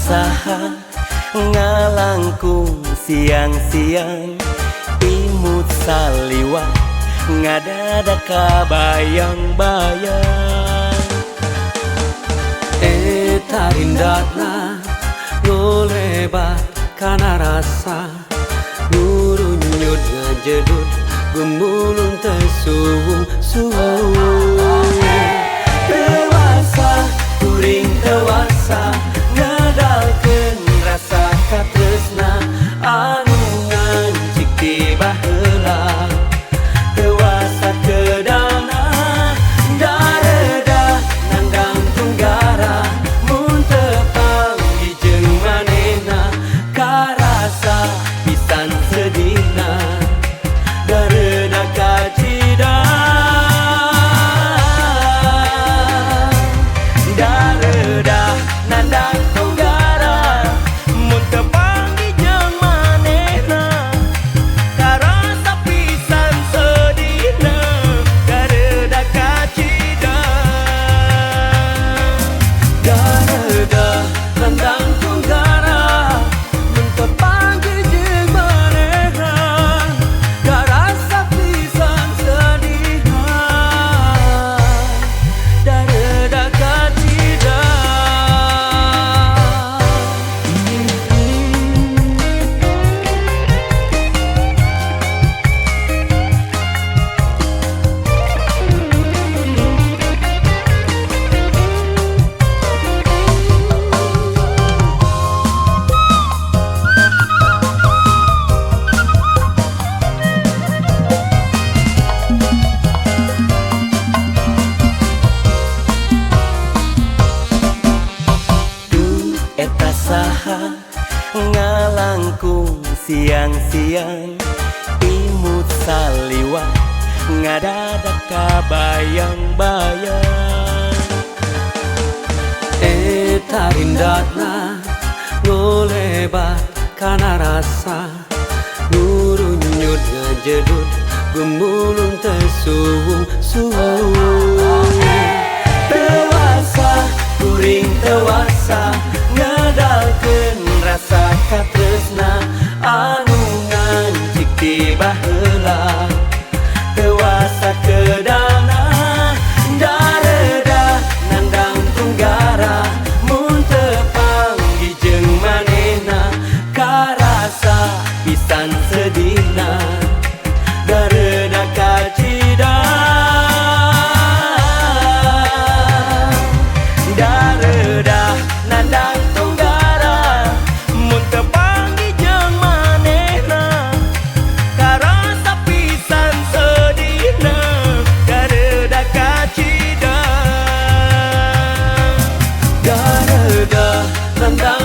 saha ngalangkung siang-siang imut saliwat ngadada kabayang-bayang eta indahna ngolebat kana rasa nurunyut ngajedut gumulung tesuwung-suwung dewasa kuring dewasa ngadalkeun rasa katresna anu ngancik ti baheula dewasa keudana dareudah nandang tunggara mun teu panggih jeung manehna karasa pisan sedihna dareudah kacida dareudah nandang tunggara mun teu panggih jeung manehna karasa pisan sedihna dareudah kacida dareudah nandang tunggara mun teu panggih jeung manehna karasa pisan sedihna dareudah kacida eta saha ngalangkung siang-siang imut saliwat ngadadak kabayang-bayang eta indahna ngolebat kana rasa nurunyut ngajedut gumulung tesuwung-suwung dewasa kuring dewasa ngadalkeun rasa katresna anu ngancik ti baheula dewasa keudana dareudah nandang tunggara mun teu panggih jeung manehna karasa pisan sedihna dareudah kacida dareudah nandang tunggara mun teu panggih jeung manehna karasa pisan sedihna dareudah kacida dareudah nandang